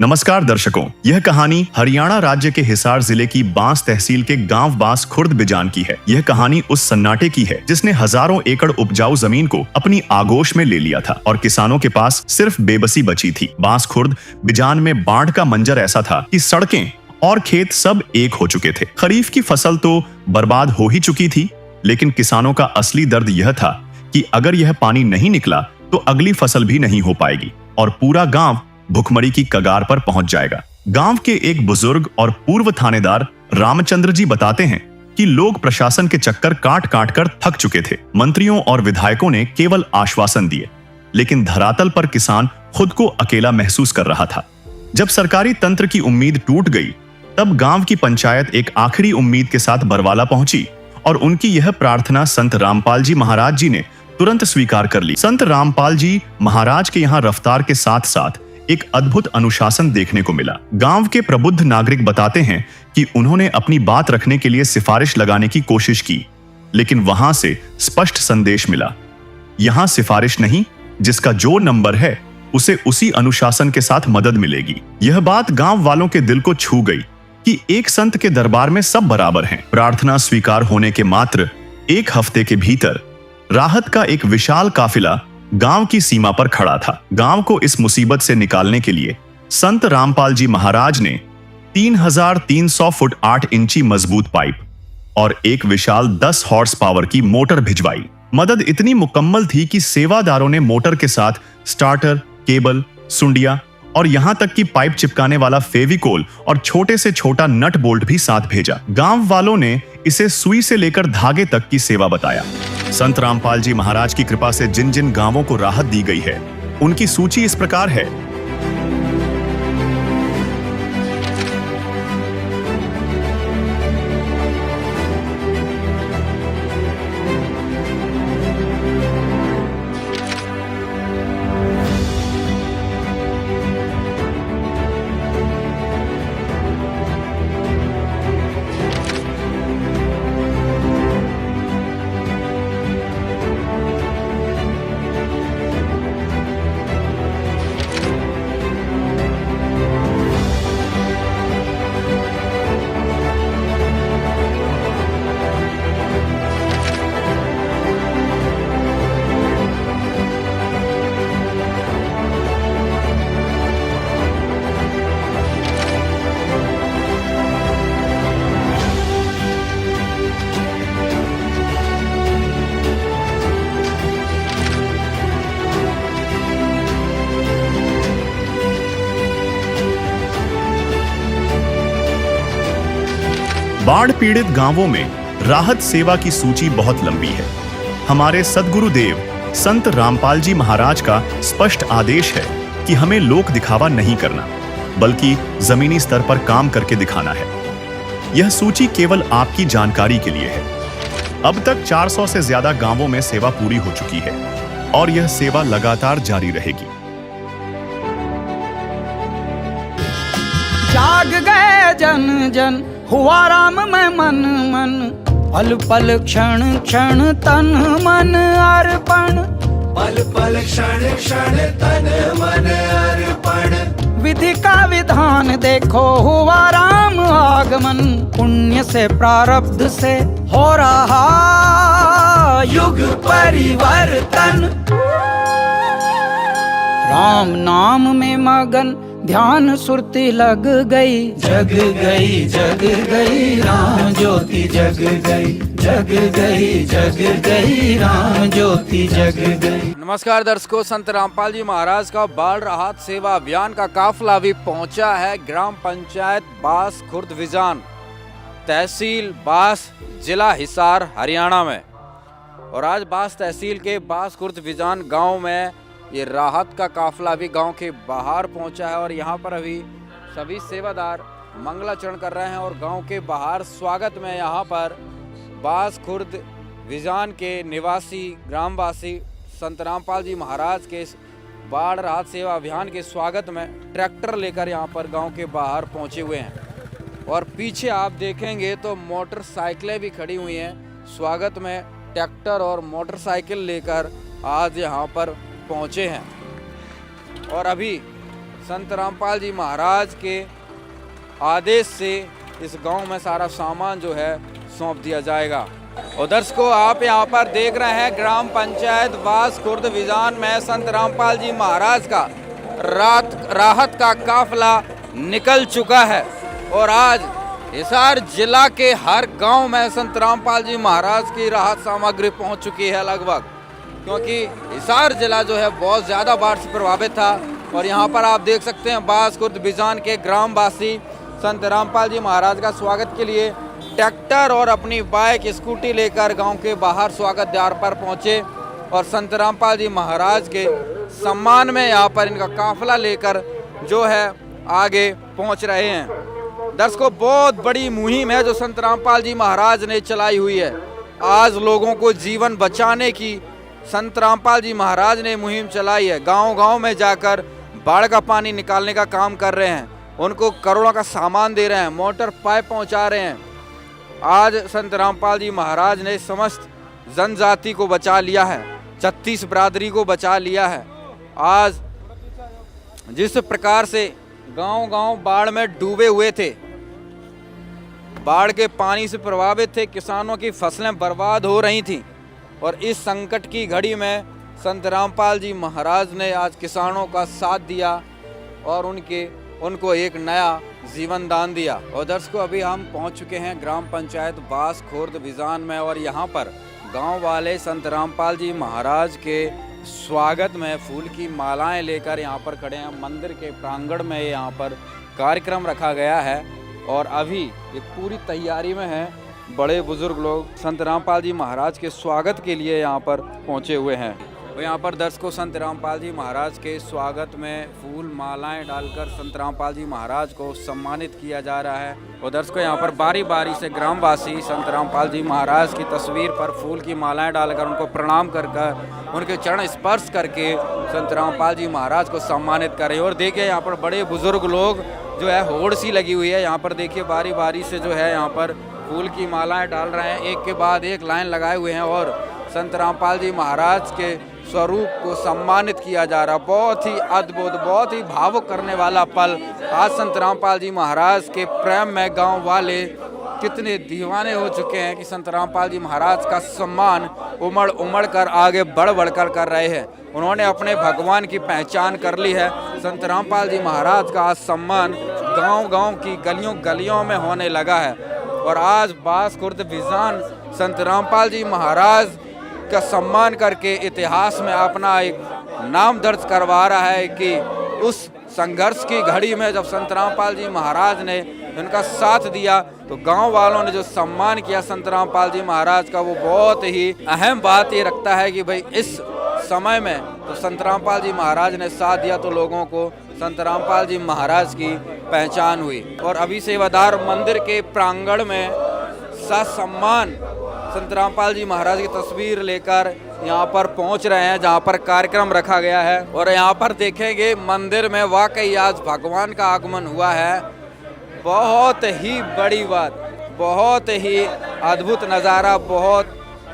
नमस्कार दर्शकों, यह कहानी हरियाणा राज्य के हिसार जिले की बांस तहसील के गांव बांस खुर्द बिजान की है। यह कहानी उस सन्नाटे की है जिसने हजारों एकड़ उपजाऊ जमीन को अपनी आगोश में ले लिया था और किसानों के पास सिर्फ बेबसी बची थी। बांस खुर्द बिजान में बाढ़ का मंजर ऐसा था कि सड़कें और खेत सब एक हो चुके थे। खरीफ की फसल तो बर्बाद हो ही चुकी थी, लेकिन किसानों का असली दर्द यह था कि अगर यह पानी नहीं निकला तो अगली फसल भी नहीं हो पाएगी और पूरा गांव भुखमरी की कगार पर पहुंच जाएगा। गांव के एक बुजुर्ग और पूर्व थानेदार रामचंद्र जी बताते हैं कि लोग प्रशासन के चक्कर काट काट कर थक चुके थे। मंत्रियों और विधायकों ने केवल आश्वासन दिए, लेकिन धरातल पर किसान खुद को अकेला महसूस कर रहा था। जब सरकारी तंत्र की उम्मीद टूट गई, तब गांव की पंचायत एक आखिरी उम्मीद के साथ बरवाला पहुंची और उनकी यह प्रार्थना संत रामपाल जी महाराज जी ने तुरंत स्वीकार कर ली। संत रामपाल जी महाराज के यहाँ रफ्तार के साथ साथ एक अद्भुत अनुशासन देखने को मिला। गांव के प्रबुद्ध नागरिक बताते हैं कि उन्होंने अपनी बात रखने के लिए सिफारिश लगाने की कोशिश की, लेकिन वहां से स्पष्ट संदेश मिला, यहां सिफारिश नहीं, जिसका जो नंबर है उसे उसी अनुशासन के साथ मदद मिलेगी। यह बात गांव वालों के दिल को छू गई कि एक संत के दरबार में सब बराबर हैं। प्रार्थना स्वीकार होने के मात्र एक हफ्ते के भीतर राहत का एक विशाल काफिला गांव की सीमा पर खड़ा था। गांव को इस मुसीबत से निकालने के लिए संत रामपाल जी महाराज ने 3300 फुट 8 इंची मजबूत पाइप और एक विशाल 10 हॉर्स पावर की मोटर भिजवाई। मदद इतनी मुकम्मल थी कि सेवादारों ने मोटर के साथ स्टार्टर, केबल, सुंडिया और यहां तक कि पाइप चिपकाने वाला फेविकोल और छोटे से छोटा नट बोल्ट भी साथ भेजा। गांव वालों ने इसे सुई से लेकर धागे तक की सेवा बताया। संत रामपाल जी महाराज की कृपा से जिन जिन गांवों को राहत दी गई है, उनकी सूची इस प्रकार है। बाढ़ पीड़ित गांवों में राहत सेवा की सूची बहुत लंबी है। हमारे सद्गुरुदेव संत रामपाल जी महाराज का स्पष्ट आदेश है कि हमें लोक दिखावा नहीं करना, बल्कि जमीनी स्तर पर काम करके दिखाना है। यह सूची केवल आपकी जानकारी के लिए है। अब तक 400 से ज्यादा गांवों में सेवा पूरी हो चुकी है और यह सेवा लगातार जारी रहेगी। जाग गए जन जन, हुआ राम में मन मन, पल पल क्षण क्षण तन मन अर्पण, पल पल क्षण क्षण तन मन अर्पण। विधि का विधान देखो, हुआ राम आगमन, पुण्य से प्रारब्ध से हो रहा युग परिवर्तन। राम नाम में मगन ध्यान सुरती लग गई, जग गई जग गई राम ज्योति जग गई, जग गई जग गई राम ज्योति जग गई। नमस्कार दर्शकों, संत रामपाल जी महाराज का बाढ़ राहत सेवा अभियान का काफिला भी पहुंचा है ग्राम पंचायत बांस खुर्द बिजान, तहसील बांस, जिला हिसार, हरियाणा में। और आज बांस तहसील के बांस खुर्द बिजान गांव में ये राहत का काफिला भी गांव के बाहर पहुंचा है और यहाँ पर अभी सभी सेवादार मंगलाचरण कर रहे हैं और गांव के बाहर स्वागत में यहाँ पर बांस खुर्द बिजान के निवासी ग्रामवासी संत रामपाल जी महाराज के बाढ़ राहत सेवा अभियान के स्वागत में ट्रैक्टर लेकर यहाँ पर गांव के बाहर पहुँचे हुए हैं। और पीछे आप देखेंगे तो मोटरसाइकिलें भी खड़ी हुई हैं। स्वागत में ट्रैक्टर और मोटरसाइकिल लेकर आज यहाँ पर पहुँचे हैं। और अभी संत रामपाल जी महाराज के आदेश से इस गांव में सारा सामान जो है सौंप दिया जाएगा। और दर्शकों, आप यहां पर देख रहे हैं ग्राम पंचायत बास खुर्द विजान में संत रामपाल जी महाराज का राहत का काफिला निकल चुका है। और आज हिसार जिला के हर गांव में संत रामपाल जी महाराज की राहत सामग्री पहुंच चुकी है लगभग, क्योंकि हिसार जिला जो है बहुत ज़्यादा बाढ़ से प्रभावित था। और यहाँ पर आप देख सकते हैं बास खुर्द बिजान के ग्रामवासी संत रामपाल जी महाराज का स्वागत के लिए ट्रैक्टर और अपनी बाइक स्कूटी लेकर गांव के बाहर स्वागत द्वार पर पहुंचे और संत रामपाल जी महाराज के सम्मान में यहाँ पर इनका काफिला लेकर जो है आगे पहुंच रहे हैं। दर्शकों, बहुत बड़ी मुहिम है जो संत रामपाल जी महाराज ने चलाई हुई है। आज लोगों को जीवन बचाने की संत रामपाल जी महाराज ने मुहिम चलाई है। गांव-गांव में जाकर बाढ़ का पानी निकालने का काम कर रहे हैं, उनको करोड़ों का सामान दे रहे हैं, मोटर पाइप पहुंचा रहे हैं। आज संत रामपाल जी महाराज ने समस्त जनजाति को बचा लिया है, 36 बिरादरी को बचा लिया है। आज जिस प्रकार से गांव-गांव बाढ़ में डूबे हुए थे, बाढ़ के पानी से प्रभावित थे, किसानों की फसलें बर्बाद हो रही थीं, और इस संकट की घड़ी में संत रामपाल जी महाराज ने आज किसानों का साथ दिया और उनको एक नया जीवन दान दिया। और दर्शकों, अभी हम पहुंच चुके हैं ग्राम पंचायत बास खुर्द बिजान में और यहाँ पर गांव वाले संत रामपाल जी महाराज के स्वागत में फूल की मालाएं लेकर यहाँ पर खड़े हैं। मंदिर के प्रांगण में यहाँ पर कार्यक्रम रखा गया है और अभी ये पूरी तैयारी में है। बड़े बुजुर्ग लोग संत रामपाल जी महाराज के स्वागत के लिए यहाँ पर पहुँचे हुए हैं। और यहाँ पर दर्शकों, संत रामपाल जी महाराज के स्वागत में फूल मालाएं डालकर संत रामपाल जी महाराज को सम्मानित किया जा रहा है। और दर्शकों, यहाँ पर बारी बारी से ग्रामवासी संत रामपाल जी महाराज की तस्वीर पर फूल की मालाएं डालकर उनको प्रणाम कर उनके चरण स्पर्श करके संत रामपाल जी महाराज को सम्मानित कर रहे हैं। और देखिए, यहाँ पर बड़े बुजुर्ग लोग जो है होड़ सी लगी हुई है। यहाँ पर देखिए बारी बारी से जो है यहाँ पर फूल की मालाएं डाल रहे हैं, एक के बाद एक लाइन लगाए हुए हैं और संत रामपाल जी महाराज के स्वरूप को सम्मानित किया जा रहा। बहुत ही अद्भुत, बहुत ही भावुक करने वाला पल। आज संत रामपाल जी महाराज के प्रेम में गांव वाले कितने दीवाने हो चुके हैं कि संत रामपाल जी महाराज का सम्मान उमड़ उमड़ कर आगे बढ़ बढ़कर कर रहे हैं। उन्होंने अपने भगवान की पहचान कर ली है। संत रामपाल जी महाराज का आज सम्मान गांव-गांव की गलियों गलियों में होने लगा है। और आज बास खुर्द बिजान संत रामपाल जी महाराज का सम्मान करके इतिहास में अपना एक नाम दर्ज करवा रहा है कि उस संघर्ष की घड़ी में जब संत रामपाल जी महाराज ने उनका साथ दिया तो गांव वालों ने जो सम्मान किया संत रामपाल जी महाराज का, वो बहुत ही अहम बात ये रखता है कि भाई इस समय में तो संत रामपाल जी महाराज ने साथ दिया तो लोगों को संत रामपाल जी महाराज की पहचान हुई। और अभी सेवादार मंदिर के प्रांगण में ससम्मान संत रामपाल जी महाराज की तस्वीर लेकर यहाँ पर पहुँच रहे हैं जहाँ पर कार्यक्रम रखा गया है। और यहाँ पर देखेंगे मंदिर में वाकई आज भगवान का आगमन हुआ है। बहुत ही बड़ी बात, बहुत ही अद्भुत नज़ारा, बहुत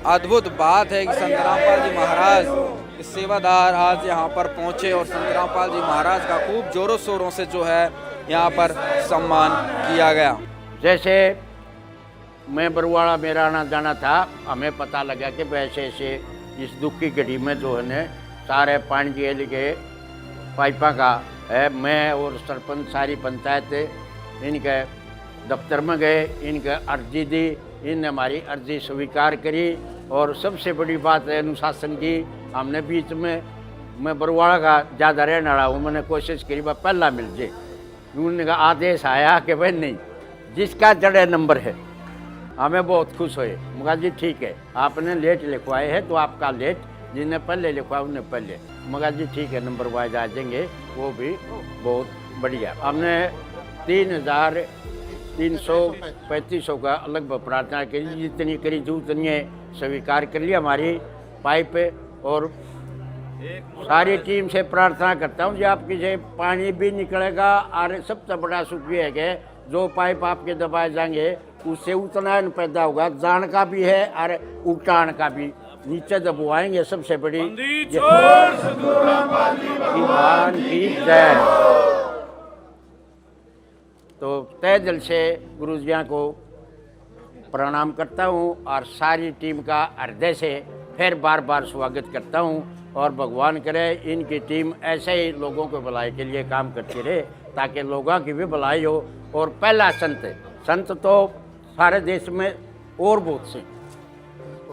अद्भुत बात है कि संत रामपाल जी महाराज इस सेवादार आज यहाँ पर पहुँचे और संत रामपाल जी महाराज का खूब जोरों शोरों से जो है यहाँ पर सम्मान किया गया। जैसे मैं बरुआड़ा मेरा आना जाना था, हमें पता लगा कि वैसे ऐसे इस दुख की घड़ी में जो है न सारे पानी के पाइपा का है। मैं और सरपंच सारी पंचायत इनके दफ्तर में गए, इनके अर्जी दी, इनने हमारी अर्जी स्वीकार करी। और सबसे बड़ी बात है अनुशासन की। हमने बीच में, मैं बरुआड़ा का ज़्यादा रहने वाला हूँ, मैंने कोशिश करी वह पहला मिल जाए। उन्होंने कहा आदेश आया कि भाई नहीं, जिसका जड़े नंबर है। हमें बहुत खुश हुए। मगर जी ठीक है, आपने लेट लिखवाए हैं तो आपका लेट, जिन्हें पहले लिखवाया उन्हें पहले। मगर जी ठीक है, नंबर वाइज आ जाएंगे, वो भी बहुत बढ़िया। हमने 3,335 का अलग प्रार्थना करी, जितनी करी जो उतनी स्वीकार कर लिया हमारी पाइप। और सारी टीम से प्रार्थना करता हूँ जी आपकी से पानी भी निकलेगा। और सबसे बड़ा सुख ये है कि जो पाइप आपके दबाए जाएंगे उससे उतना पैदा होगा, जान का भी है और उठान का भी। नीचे दबवाएंगे, सबसे बड़ी भगवान की जय। तो तहे दिल से गुरुजियाँ को प्रणाम करता हूँ और सारी टीम का हृदय से फिर बार बार स्वागत करता हूँ। और भगवान करे इनकी टीम ऐसे ही लोगों को भलाई के लिए काम करती रहे, ताकि लोगों की भी भलाई हो। और पहला संत तो सारे देश में और बहुत से,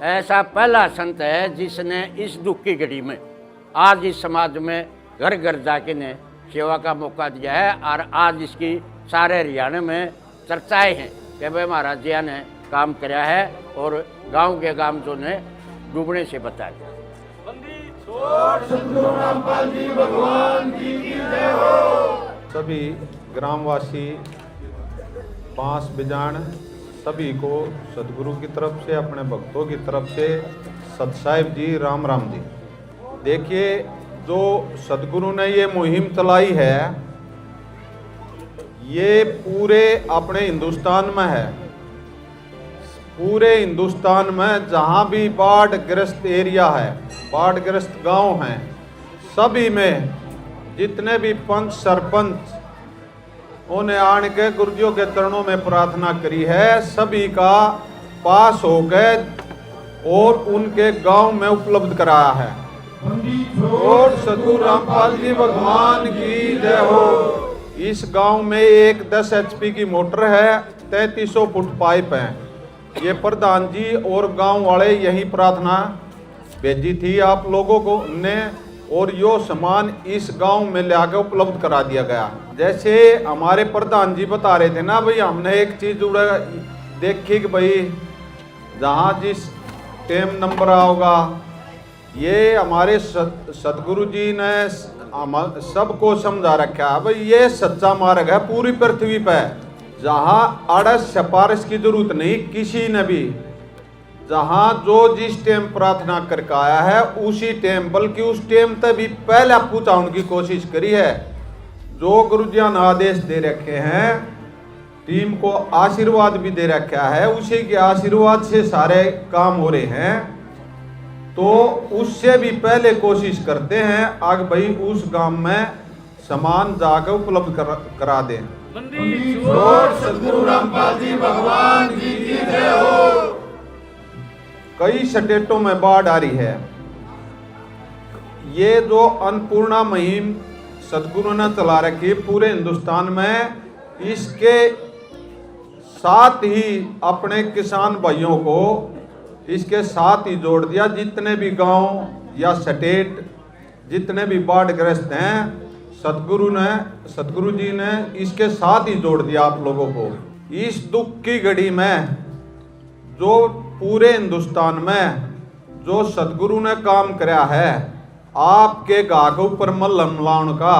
ऐसा पहला संत है जिसने इस दुख की घड़ी में आज इस समाज में घर घर जाके ने सेवा का मौका दिया है। और आज इसकी सारे हरियाणा में चर्चाएं हैं कि भाई महाराज जी ने काम कराया है और गांव के गांव जो ने डूबने से बचाया। सभी ग्रामवासी बांस बिजान सभी को सदगुरु की तरफ से, अपने भक्तों की तरफ से सत साहिब जी, राम राम जी। देखिए, जो सदगुरु ने ये मुहिम चलाई है ये पूरे अपने हिंदुस्तान में है। पूरे हिंदुस्तान में जहाँ भी बाढ़ ग्रस्त एरिया है, बाढ़ ग्रस्त गांव हैं, सभी में जितने भी पंच सरपंच उन्हें आन के गुरुजियों के चरणों में प्रार्थना करी है, सभी का पास हो गए और उनके गांव में उपलब्ध कराया है। और सदगुरु रामपाल जी भगवान की जय हो। इस गांव में एक 10 HP की मोटर है, 3300 फुट पाइप है। ये प्रधान जी और गांव वाले यही प्रार्थना भेजी थी आप लोगों को ने, और यो सामान इस गांव में ले आके उपलब्ध करा दिया गया। जैसे हमारे प्रधान जी बता रहे थे ना भाई, हमने एक चीज देखी कि भाई जहाँ जिस टेम नंबर आओगा, ये हमारे सदगुरु जी ने सबको समझा रखा है भाई, ये सच्चा मार्ग है पूरी पृथ्वी पे, जहाँ अड़स सिफारिश की जरूरत नहीं किसी ने भी। जहाँ जो जिस टाइम प्रार्थना करके आया है उसी टाइम, बल्कि उस टाइम तक भी पहले पहुँचाने की कोशिश करी है। जो गुरुजिया ने आदेश दे रखे हैं, टीम को आशीर्वाद भी दे रखा है, उसी के आशीर्वाद से सारे काम हो रहे हैं। तो उससे भी पहले कोशिश करते हैं आगे भाई उस गांव में सामान जाकर उपलब्ध करा दें। सदगुरु रामपाल जी भगवान की जय हो। कई स्टेटों में बाढ़ आ रही है। ये जो अन्नपूर्णा मुहिम सदगुरु ने चला रखी पूरे हिंदुस्तान में, इसके साथ ही अपने किसान भाइयों को इसके साथ ही जोड़ दिया। जितने भी गांव या स्टेट जितने भी बाढ़ग्रस्त हैं, सदगुरु जी ने इसके साथ ही जोड़ दिया आप लोगों को। इस दुख की घड़ी में जो पूरे हिंदुस्तान में जो सदगुरु ने काम कराया है, आपके घाघ ऊपर मलहम लाउन का,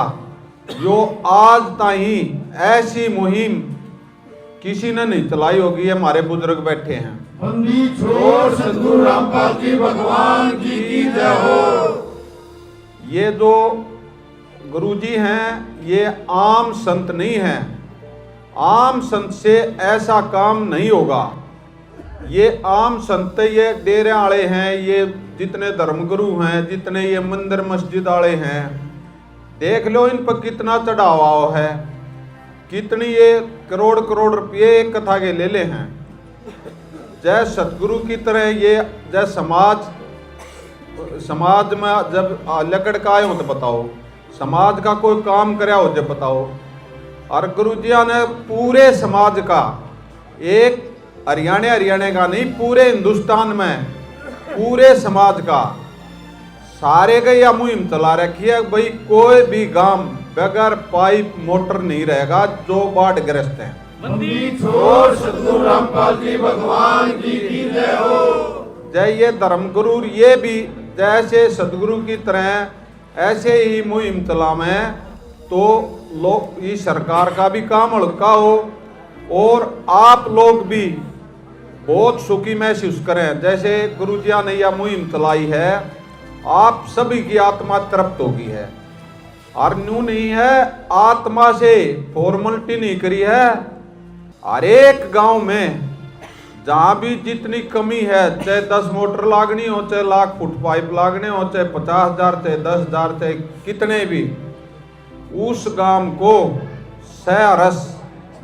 जो आज ताही ऐसी मुहिम किसी ने नहीं चलाई होगी। हमारे बुजुर्ग बैठे हैं। सदगुरु रामपाल जी भगवान की जय हो। ये जो गुरुजी हैं ये आम संत नहीं हैं। आम संत से ऐसा काम नहीं होगा। ये आम संत ये डेरे वाले हैं, ये जितने धर्मगुरु हैं, जितने ये मंदिर मस्जिद वाले हैं, देख लो इन पर कितना चढ़ावा है, कितनी ये करोड़ करोड़ रुपये एक कथा के ले ले हैं। जय सतगुरु की तरह ये जय समाज में जब लकड़ का आए हो तो बताओ, समाज का कोई काम करे हो जब बताओ। और गुरुजिया ने पूरे समाज का, एक हरियाणा का नहीं, पूरे हिंदुस्तान में पूरे समाज का सारे का यह मुहिम चला रखी है भाई, कोई भी गांव बगैर पाइप मोटर नहीं रहेगा जो बाढ़ग्रस्त है। सदगुरु रामपाल जी भगवान की जय हो। जय ये धर्मगुरु ये भी जैसे सदगुरु की तरह ऐसे ही मुहिम चलावे तो लोग इस सरकार का भी काम हल्का हो और आप लोग भी बहुत सुखी महसूस करें। जैसे गुरुजिया ने यह मुहिम चलाई है, आप सभी की आत्मा तृप्त होगी है। और न्यू नहीं है, आत्मा से फॉर्मेलिटी नहीं करी है। हर एक गांव में जहाँ भी जितनी कमी है, चाहे 10 मोटर लागनी हो, चाहे लाख फुट पाइप लागने हो, चाहे 50,000, चाहे 10,000, चाहे कितने भी, उस गांव को सहरस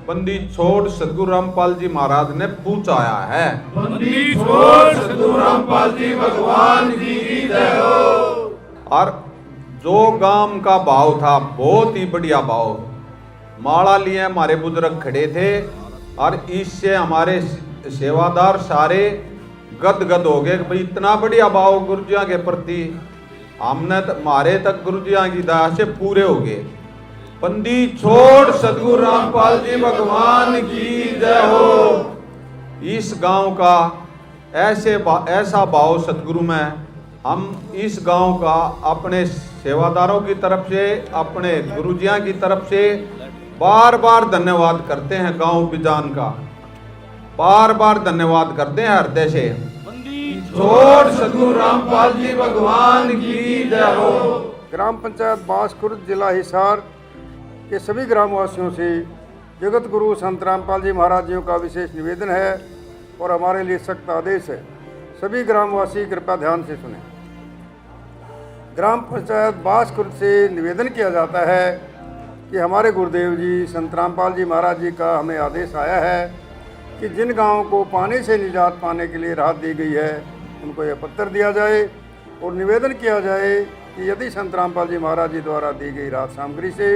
बंदी छोड़ सदगुरु रामपाल जी महाराज ने पूछाया है। बंदी छोड़ सदगुरु रामपाल जी भगवान की जय हो। और जो गांव का भाव था बहुत ही बढ़िया भाव, माला लिए हमारे बुजुर्ग खड़े थे और इससे हमारे सेवादार सारे गदगद हो गए कि भाई इतना बढ़िया भाव गुरुजिया के प्रति, हमने हमारे तक गुरुजिया की दया से पूरे हो गए। बंदी छोड़ सदगुरु रामपाल जी भगवान की जय हो। इस गांव का ऐसा भाव सदगुरु में हम इस गांव का अपने सेवादारों की तरफ से, अपने गुरुजिया की तरफ से बार बार धन्यवाद करते हैं। गांव बिजान का बार बार धन्यवाद करते हैं हृदय से। छोड़ सदगुरु रामपाल जी भगवान की जय हो। ग्राम पंचायत बांसखुर्द जिला हिसार के सभी ग्रामवासियों से जगत गुरु संत रामपाल जी महाराज जी का विशेष निवेदन है और हमारे लिए सख्त आदेश है। सभी ग्रामवासी कृपया ध्यान से सुनें। ग्राम पंचायत बांसखुर्द से निवेदन किया जाता है कि हमारे गुरुदेव जी संत रामपाल जी महाराज जी का हमें आदेश आया है कि जिन गांवों को पानी से निजात पाने के लिए राहत दी गई है उनको यह पत्र दिया जाए और निवेदन किया जाए कि यदि संत रामपाल जी महाराज जी द्वारा दी गई राहत सामग्री से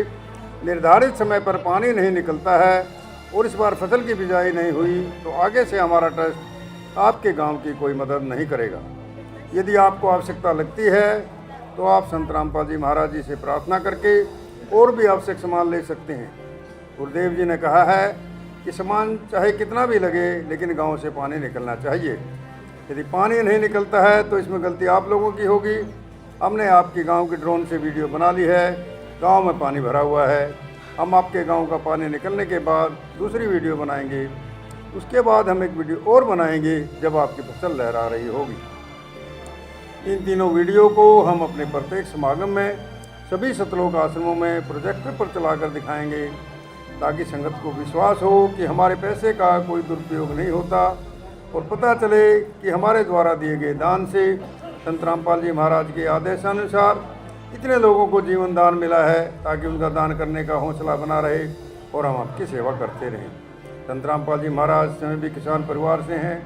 निर्धारित समय पर पानी नहीं निकलता है और इस बार फसल की बिजाई नहीं हुई तो आगे से हमारा ट्रस्ट आपके गांव की कोई मदद नहीं करेगा। यदि आपको आवश्यकता लगती है तो आप संत रामपाल जी महाराज जी से प्रार्थना करके और भी आवश्यक सामान ले सकते हैं। गुरुदेव जी ने कहा है कि सामान चाहे कितना भी लगे लेकिन गांव से पानी निकलना चाहिए। यदि पानी नहीं निकलता है तो इसमें गलती आप लोगों की होगी। हमने आपके गांव के ड्रोन से वीडियो बना ली है, गांव में पानी भरा हुआ है। हम आपके गांव का पानी निकलने के बाद दूसरी वीडियो बनाएंगे, उसके बाद हम एक वीडियो और बनाएंगे जब आपकी फसल लहरा रही होगी। इन तीनों वीडियो को हम अपने प्रत्येक समागम में सभी सतलोक आश्रमों में प्रोजेक्टर पर चलाकर दिखाएंगे ताकि संगत को विश्वास हो कि हमारे पैसे का कोई दुरुपयोग नहीं होता और पता चले कि हमारे द्वारा दिए गए दान से संत रामपाल जी महाराज के आदेशानुसार इतने लोगों को जीवन दान मिला है ताकि उनका दान करने का हौसला बना रहे और हम आपकी सेवा करते रहें। संत रामपाल जी महाराज स्वयं भी किसान परिवार से हैं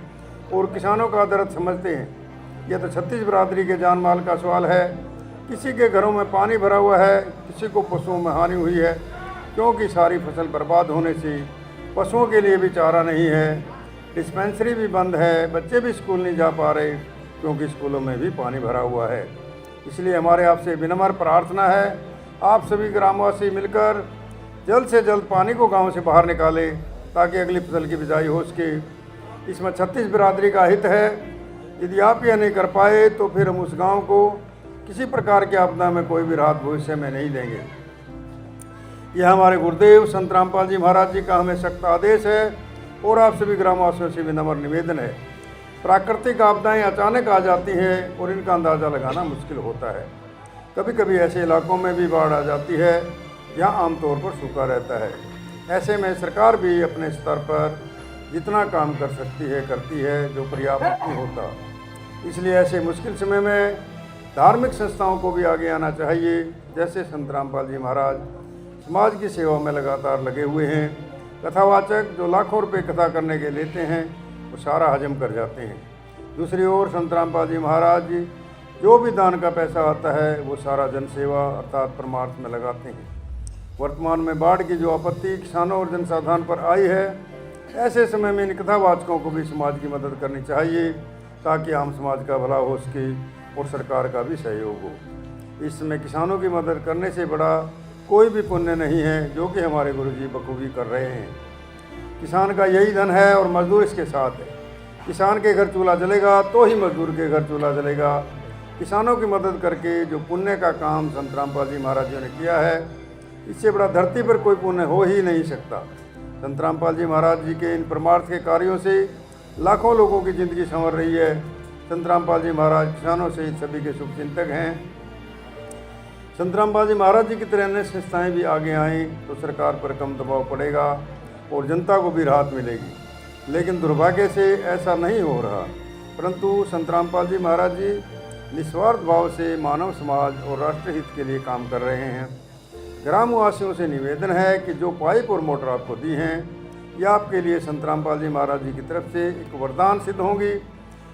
और किसानों का दर्द समझते हैं। यह तो छत्तीस बिरादरी के जान माल का सवाल है। किसी के घरों में पानी भरा हुआ है, किसी को पशुओं में हानि हुई है क्योंकि सारी फसल बर्बाद होने से पशुओं के लिए भी चारा नहीं है। डिस्पेंसरी भी बंद है, बच्चे भी स्कूल नहीं जा पा रहे क्योंकि स्कूलों में भी पानी भरा हुआ है। इसलिए हमारे आपसे विनम्र प्रार्थना है, आप सभी ग्रामवासी मिलकर जल्द से जल्द पानी को गांव से बाहर निकालें ताकि अगली फसल की बिजाई हो सके। इसमें छत्तीस बिरादरी का हित है। यदि आप यह नहीं कर पाए तो फिर हम उस गांव को किसी प्रकार की आपदा में कोई भी राहत भविष्य में नहीं देंगे। यह हमारे गुरुदेव संत रामपाल जी महाराज जी का हमें सख्त आदेश है और आप सभी ग्रामवासियों से विनम्र निवेदन है। प्राकृतिक आपदाएं अचानक आ जाती हैं और इनका अंदाज़ा लगाना मुश्किल होता है। कभी कभी ऐसे इलाकों में भी बाढ़ आ जाती है जहां आमतौर पर सूखा रहता है। ऐसे में सरकार भी अपने स्तर पर जितना काम कर सकती है करती है, जो पर्याप्त नहीं होता। इसलिए ऐसे मुश्किल समय में धार्मिक संस्थाओं को भी आगे आना चाहिए। जैसे संत रामपाल जी महाराज समाज की सेवा में लगातार लगे हुए हैं। कथावाचक जो लाखों रुपए कथा करने के लेते हैं वो सारा हजम कर जाते हैं। दूसरी ओर संत रामपाल जी महाराज जी जो भी दान का पैसा आता है वो सारा जनसेवा अर्थात परमार्थ में लगाते हैं। वर्तमान में बाढ़ की जो आपत्ति किसानों और जनसाधारण पर आई है, ऐसे समय में इन कथावाचकों को भी समाज की मदद करनी चाहिए ताकि आम समाज का भला हो सके और सरकार का भी सहयोग हो। इस समय किसानों की मदद करने से बड़ा कोई भी पुण्य नहीं है, जो कि हमारे गुरुजी बखूबी कर रहे हैं। किसान का यही धन है और मजदूर इसके साथ है। किसान के घर चूल्हा जलेगा तो ही मजदूर के घर चूल्हा जलेगा। किसानों की मदद करके जो पुण्य का काम संत रामपाल जी महाराज जी ने किया है, इससे बड़ा धरती पर कोई पुण्य हो ही नहीं सकता। संत रामपाल जी महाराज जी के इन परमार्थ के कार्यों से लाखों लोगों की ज़िंदगी संवर रही है। संत रामपाल जी महाराज किसानों से सभी के शुभचिंतक हैं। संत रामपाल जी महाराज जी की तरह अन्य संस्थाएँ भी आगे आएँ तो सरकार पर कम दबाव पड़ेगा और जनता को भी राहत मिलेगी। लेकिन दुर्भाग्य से ऐसा नहीं हो रहा, परंतु संत रामपाल जी महाराज जी निस्वार्थ भाव से मानव समाज और राष्ट्र हित के लिए काम कर रहे हैं। ग्रामवासियों से निवेदन है कि जो पाइप और मोटर आपको दी हैं ये आपके लिए संत रामपाल जी महाराज जी की तरफ से एक वरदान सिद्ध होंगी।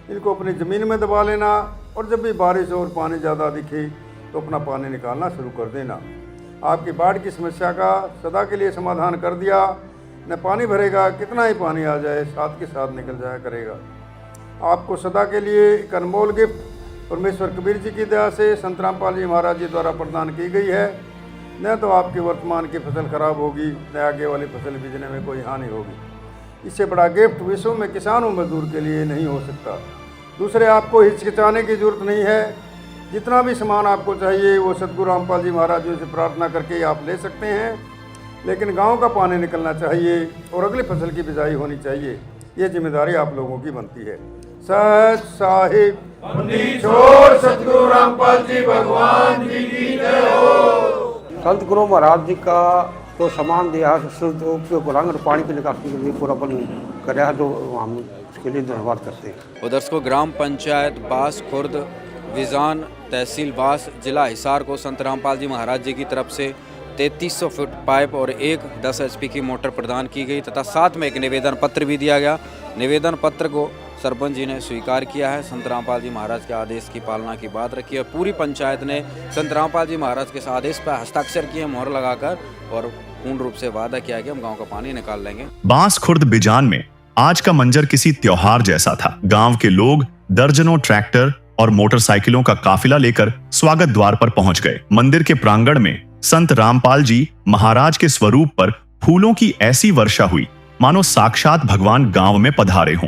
इनको अपनी ज़मीन में दबा लेना और जब भी बारिश और पानी ज़्यादा दिखे तो अपना पानी निकालना शुरू कर देना। आपकी बाढ़ की समस्या का सदा के लिए समाधान कर दिया। न पानी भरेगा, कितना ही पानी आ जाए साथ के साथ निकल जाया करेगा। आपको सदा के लिए एक अनमोल गिफ्ट परमेश्वर कबीर जी की दया से संत रामपाल जी महाराज जी द्वारा प्रदान की गई है। न तो आपकी वर्तमान की फसल खराब होगी, न आगे वाली फसल बीजने में कोई हानि होगी। इससे बड़ा गिफ्ट विश्व में किसान और मजदूर के लिए नहीं हो सकता। दूसरे, आपको हिचकिचाने की जरूरत नहीं है। जितना भी सामान आपको चाहिए वो सतगुरु रामपाल जी महाराज जी से प्रार्थना करके आप ले सकते हैं, लेकिन गांव का पानी निकलना चाहिए और अगली फसल की बिजाई होनी चाहिए। ये जिम्मेदारी आप लोगों की बनती है। सच साहिब छोड़ सतगुरु रामपाल जी भगवान जी की जय हो। संत गुरु महाराज जी का जो सामान दिया है शुद्ध उपयोग और पानी की निकासी के लिए पूरा बन कराया है, जो हम उसके लिए धन्यवाद करते हैं। उधर को ग्राम पंचायत बास खुर्द विजान तहसील बास जिला हिसार को संत रामपाल जी महाराज जी की तरफ से 3300 फुट पाइप और एक 10 HP की मोटर प्रदान की गई तथा साथ में एक निवेदन पत्र भी दिया गया। निवेदन पत्र को सरपंच जी ने स्वीकार किया है। संत रामपाल जी महाराज के आदेश की पालना की बात रखी है। पूरी पंचायत ने संत रामपाल जी महाराज के आदेश पर हस्ताक्षर किए, मोहर लगाकर, और पूर्ण रूप से वादा किया कि हम गांव का पानी निकाल लेंगे। बांस खुर्द बिजान में आज का मंजर किसी त्योहार जैसा था। गांव के लोग दर्जनों ट्रैक्टर और मोटरसाइकिलों का काफिला लेकर स्वागत द्वार पर पहुंच गए। मंदिर के प्रांगण में संत रामपाल जी महाराज के स्वरूप पर फूलों की ऐसी वर्षा हुई मानो साक्षात भगवान गांव में पधारे हों।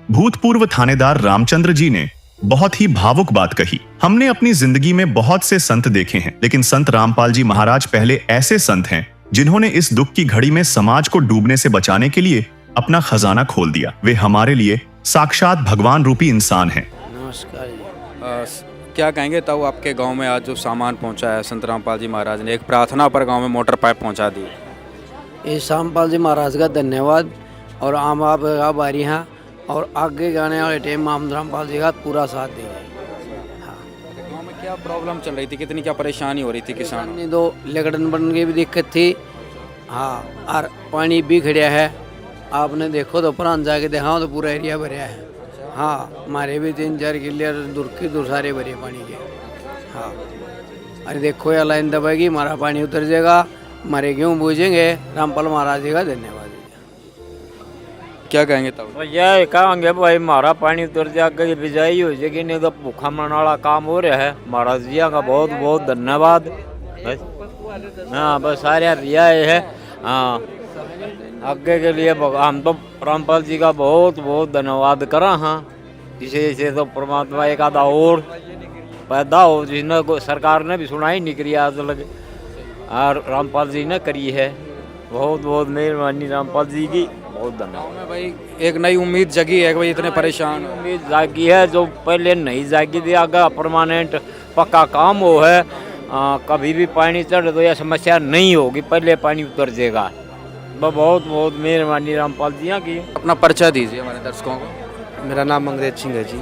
भूतपूर्व थानेदार रामचंद्र जी ने बहुत ही भावुक बात कही। हमने अपनी जिंदगी में बहुत से संत देखे हैं, लेकिन संत रामपाल जी महाराज पहले ऐसे संत हैं जिन्होंने इस दुख की घड़ी में समाज को डूबने से बचाने के लिए अपना खजाना खोल दिया। वे हमारे लिए साक्षात भगवान रूपी इंसान हैं। नमस्कार जी। क्या कहेंगे ताऊ, आपके गांव में आज जो सामान पहुंचा है संत रामपाल जी महाराज ने एक प्रार्थना पर गांव में मोटर पाइप पहुंचा दी। इस रामपाल जी महाराज का धन्यवाद और आम आप आभारी हैं और आगे जाने वाले टाइम में हम रामपाल जी का पूरा साथ देंगे। हाँ। गांव में क्या प्रॉब्लम चल रही थी, कितनी क्या परेशानी हो रही थी किसानों को? दो लेगड़न बनने की भी दिक्कत थी। हाँ, और पानी भी खड़िया है। आपने देखो तो पुरान जाके देखा तो पूरा एरिया भरिया है। हाँ, हमारे भी 3-4 किले दूर सारे भरे पानी के। हाँ, अरे देखो या लाइन दबाएगी, हमारा पानी उतर जाएगा, हमारे गेहूँ बूझेंगे। रामपाल महाराज जी का धन्यवाद। क्या कहेंगे तब? तो यह कहेंगे भाई हमारा पानी उतर जाकर बिजाई हो जाएगी, नहीं तो भूखा मरने वाला काम हो रहा है। महाराज जी का बहुत बहुत धन्यवाद। हाँ, बस सारे रिया है। हाँ, आगे के लिए हम तो रामपाल जी का बहुत बहुत धन्यवाद करा। हाँ, इसे तो परमात्मा एक आधा और पैदा हो, जिसने सरकार ने भी सुनाई नहीं करी आज लगे, और रामपाल जी ने करी है। बहुत बहुत मेहरबानी रामपाल जी की, बहुत धन्यवाद। भाई एक नई उम्मीद जगी है कि भाई इतने परेशान उम्मीद जागी है जो पहले नहीं जागी थी। आगे परमानेंट पक्का काम हो है। कभी भी पानी चढ़े तो यह समस्या नहीं होगी, पहले पानी उतर जाएगा। बहुत बहुत मेहरबानी रामपाल जी की। अपना परिचय दीजिए हमारे दर्शकों को। मेरा नाम अंग्रेज सिंह है जी,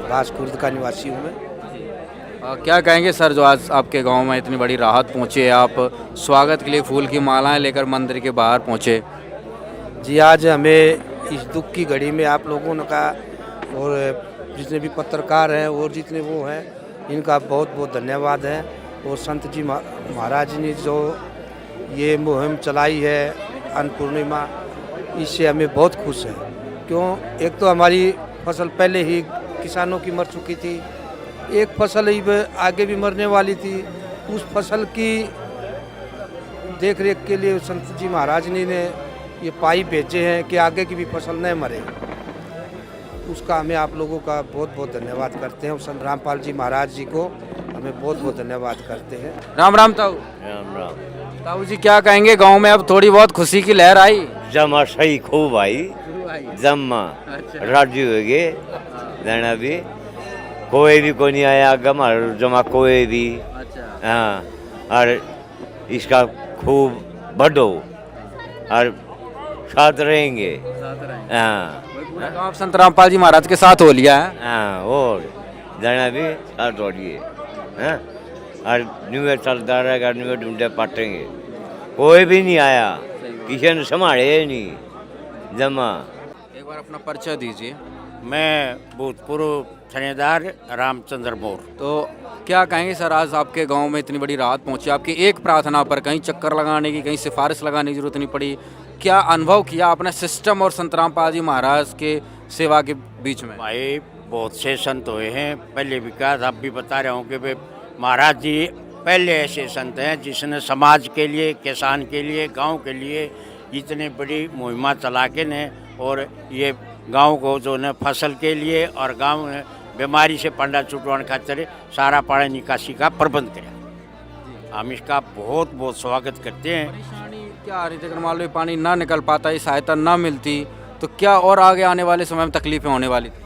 बास खुर्द का निवासी हूँ मैं। क्या कहेंगे सर, जो आज आपके गांव में इतनी बड़ी राहत पहुंची है, आप स्वागत के लिए फूल की मालाएं लेकर मंदिर के बाहर पहुंचे? जी, आज हमें इस दुख की घड़ी में आप लोगों ने का और जितने भी पत्रकार हैं और जितने वो हैं, इनका बहुत बहुत धन्यवाद है। और संत जी महाराज ने जो ये मुहिम चलाई है अन्नपूर्णिमा, इससे हमें बहुत खुश है। क्यों, एक तो हमारी फसल पहले ही किसानों की मर चुकी थी, एक फसल ही आगे भी मरने वाली थी। उस फसल की देख रेख के लिए संत जी महाराज ने ये पाइप भेजे हैं कि आगे की भी फसल न मरे। उसका हमें आप लोगों का बहुत बहुत धन्यवाद करते हैं और संत रामपाल जी महाराज जी को हमें बहुत बहुत धन्यवाद करते हैं। राम राम ताऊ। राम राम ताऊ जी, क्या कहेंगे, गांव में अब थोड़ी बहुत खुशी की लहर आई? जमा सही खूब आई, जमा राजू हो गए देना भी, कोई भी कोई नहीं आया गमा जमा कोई भी। हाँ, और इसका खूब बढ़ो और साथ रहेंगे। हाँ, आप संत रामपाल जी महाराज के साथ हो लिया है। हाँ, और जाना भी साथ हो लिए। हाँ, और न्यू ईयर चलता रहेगा, न्यू ईयर ढूंढे पाटेंगे। कोई भी नहीं आया, किसी ने संभाले नहीं जमा। एक बार अपना परिचय दीजिए। मैं भूतपूर्व थानेदार रामचंद्र मोर। तो क्या कहेंगे सर, आज आपके गांव में इतनी बड़ी राहत पहुंची, आपकी एक प्रार्थना पर कहीं चक्कर लगाने की, कहीं सिफारिश लगाने की जरूरत नहीं पड़ी। क्या अनुभव किया आपने सिस्टम और संत रामपाल जी महाराज के सेवा के बीच में? भाई बहुत से संत हुए हैं, पहले भी कहा था, अब भी बता रहा हूँ कि भाई महाराज जी पहले ऐसे संत हैं जिसने समाज के लिए, किसान के लिए, गांव के लिए इतने बड़ी मुहिमा चला के ने, और ये गांव को जो ने फसल के लिए और गांव में बीमारी से पंडा छुटवाने खातिर सारा पानी निकासी का प्रबंध करें। हम इसका बहुत बहुत स्वागत करते हैं। परेशानी क्या आ रही थी? अगर मान लो ये पानी ना निकल पाता, ये सहायता ना मिलती, तो क्या और आगे आने वाले समय में तकलीफें होने वाली थी?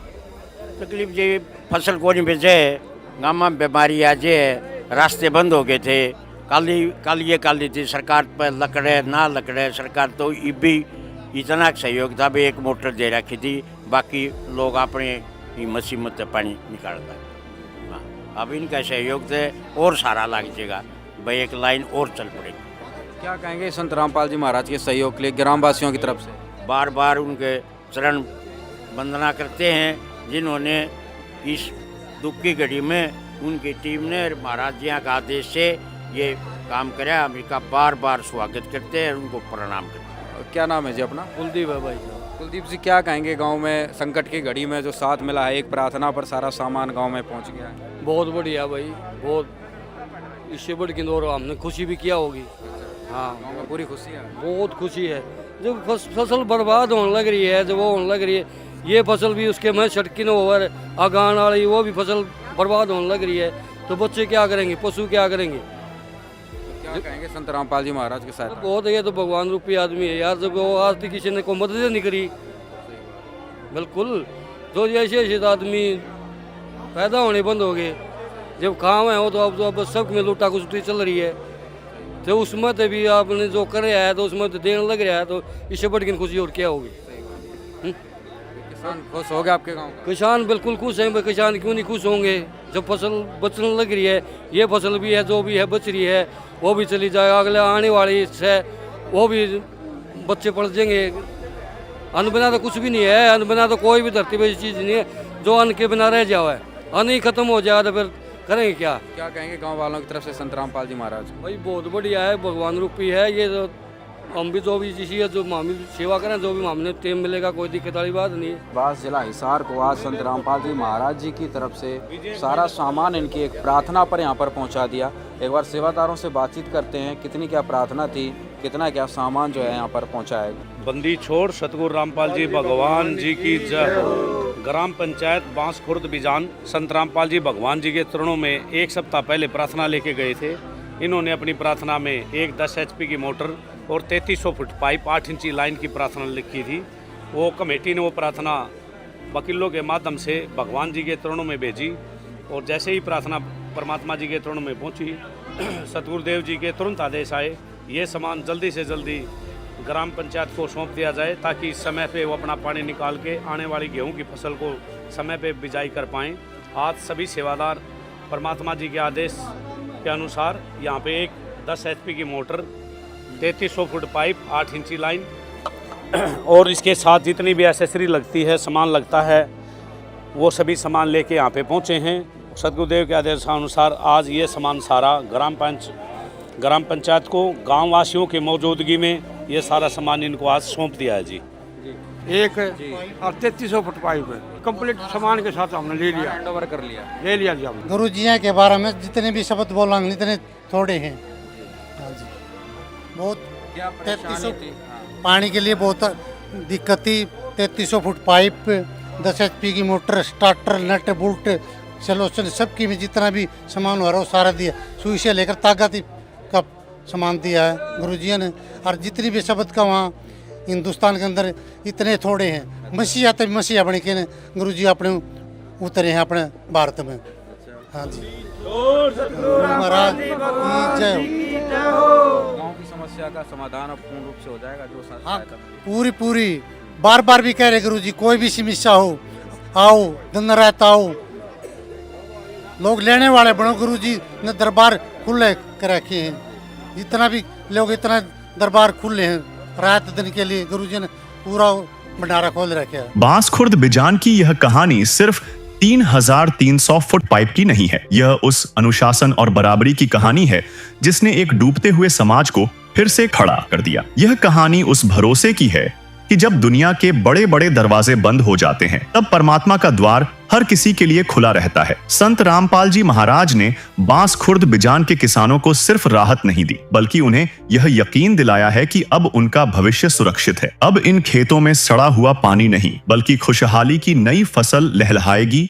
तकलीफ जी फसल को नहीं बेचे, गाँव में बीमारी आ जाए, रास्ते बंद हो गए थे, काली थी सरकार पर लकड़े ना लकड़े, सरकार तो भी इतना सहयोग था, भी एक मोटर दे रखी थी, बाकी लोग अपने मसीमत से पानी निकालता। हाँ, अब इनका सहयोग से और सारा लग जाएगा भाई, एक लाइन और चल पड़ेगी। क्या कहेंगे संत रामपाल जी महाराज के सहयोग के लिए ग्रामवासियों की तरफ से? बार बार उनके चरण वंदना करते हैं, जिन्होंने इस दुख की घड़ी में उनकी टीम ने महाराज जी का आदेश से ये काम कराया। हम इसका बार बार स्वागत करते हैं, उनको प्रणाम करते हैं। क्या नाम है जी अपना? कुलदीप है भाई। कुलदीप जी, क्या कहेंगे गांव में संकट की घड़ी में जो साथ मिला है, एक प्रार्थना पर सारा सामान गांव में पहुंच गया है? बहुत बढ़िया भाई, बहुत इससे बढ़ के और हमने खुशी भी किया होगी। हाँ, गांव में पूरी खुशी है, बहुत खुशी है। जब फसल बर्बाद होने लग रही है, जब वो होने लग रही है, ये फसल भी उसके में छटकिन ओवर आगान वाली वो भी फसल बर्बाद होने लग रही है, तो बच्चे क्या करेंगे, पशु क्या करेंगे? क्या कहेंगे संत रामपाल जी महाराज के साथ? बहुत है, ये तो भगवान रूपी आदमी है यार, जब वो आज तक किसी ने को मदद नहीं करी। बिल्कुल, जो ऐसे ऐसे आदमी पैदा होने बंद हो गए, जब काम है वो तो अब सब में लूटा कुछ चल रही है, तो उसमें तो भी आपने जो कर रहा है तो उसमें तो देने लग रहा है, तो इससे बढ़ के खुशी और क्या होगी? किसान खुश हो गए आपके गाँव का? किसान बिल्कुल खुश हैं, किसान क्यों नहीं खुश होंगे जब फसल बचने लग रही है। ये फसल भी है जो भी है बच रही है, वो भी चली जाएगा, अगले आने वाली है वो भी बच्चे पढ़ जाएंगे। अन्न बिना तो कुछ भी नहीं है, अन्न बिना तो कोई भी धरती पर चीज़ नहीं है, जो अन्न के बिना रह जाओ है, अन्न ही खत्म हो जाएगा तो फिर करेंगे क्या? क्या कहेंगे गांव वालों की तरफ से संत रामपाल जी महाराज? भाई बहुत बढ़िया है, भगवान रूपी है ये, जो हम भी जो भी जिसी है जो मामी सेवा करें, जो भी हमने टेम मिलेगा, कोई दिक्कत वाली बात नहीं है। बास जिला हिसार को आज संत रामपाल जी महाराज जी की तरफ से सारा सामान इनकी एक प्रार्थना पर यहाँ पर पहुँचा दिया। एक बार सेवादारों से बातचीत करते हैं, कितनी क्या प्रार्थना थी, कितना क्या सामान जो है यहाँ पर पहुँचाया। बंदी छोड़ सतगुरु रामपाल जी भगवान जी की जय। ग्राम पंचायत बांस खुर्द बिजान संत रामपाल जी भगवान जी के चरणों में एक सप्ताह पहले प्रार्थना लेके गए थे। इन्होंने अपनी प्रार्थना में एक 10 HP की मोटर और 3300 फुट पाइप 8 इंची लाइन की प्रार्थना लिखी थी। वो कमेटी ने वो प्रार्थना वकीलों के माध्यम से भगवान जी के चरणों में भेजी, और जैसे ही प्रार्थना परमात्मा जी के चरणों में पहुंची, सतगुरुदेव जी के तुरंत आदेश आए, ये सामान जल्दी से जल्दी ग्राम पंचायत को सौंप दिया जाए, ताकि समय पे वो अपना पानी निकाल के आने वाली गेहूं की फसल को समय पे बिजाई कर पाएँ। आज सभी सेवादार परमात्मा जी के आदेश के अनुसार यहाँ पे एक 10 HP की मोटर, 3300 फुट पाइप, 8 इंची लाइन और इसके साथ जितनी भी एसेसरी लगती है, सामान लगता है, वो सभी सामान लेके यहाँ पे पहुँचे हैं। सतगुरुदेव के आदेशानुसार आज ये सामान सारा ग्राम पंचायत को गांव वासियों की मौजूदगी में ये सारा सामान इनको आज सौंप दिया है जी। एक और 3300 फुट पाइप है, कंप्लीट सामान के साथ हमने ले लिया, हैंडओवर कर लिया, ले लिया जी हमने। गुरु जी के बारे में जितने भी शब्द बोलेंगे इतने थोड़े हैं। हाँ जी, बहुत 3300 पानी के लिए बहुत दिक्कत थी। 3300 फुट पाइप, 10 HP की मोटर, स्टार्टर, नट बोल्ट, सलोचन सबकी में जितना भी सामान हो रहा है वो सारा दिया। सुई से लेकर ताकत का सामान दिया है गुरु जी ने। और जितनी भी शब्द का वहाँ हिंदुस्तान के अंदर इतने थोड़े हैं। मसीहा तब मसीहा बन के गुरु जी अपने उतरे हैं अपने भारत में। हाँ जी, महाराज की जय हो। गांव की समस्या का समाधान अब पूर्ण रूप से हो जाएगा जो हाँ, पूरी बार बार भी कह रहे गुरु जी, कोई भी समस्या हो आओ, दिन रात आओ, लोग लेने वाले बड़ों गुरु जी ने दरबार खुले कर रखे हैं। जितना भी लोग इतना दरबार खुले हैं रात दिन के लिए, गुरु जी ने पूरा भंडारा खोल रखा है। बांस खुर्द बिजान की यह कहानी सिर्फ 3300 फुट पाइप की नहीं है। यह उस अनुशासन और बराबरी की कहानी है जिसने एक डूबते हुए समाज को फिर से खड़ा कर दिया। यह कहानी उस भरोसे की है कि जब दुनिया के बड़े बड़े दरवाजे बंद हो जाते हैं तब परमात्मा का द्वार हर किसी के लिए खुला रहता है। संत रामपाल जी महाराज ने बांस खुर्द बिजान के किसानों को सिर्फ राहत नहीं दी, बल्कि उन्हें यह यकीन दिलाया है कि अब उनका भविष्य सुरक्षित है। अब इन खेतों में सड़ा हुआ पानी नहीं, बल्कि खुशहाली की नई फसल लहलहाएगी।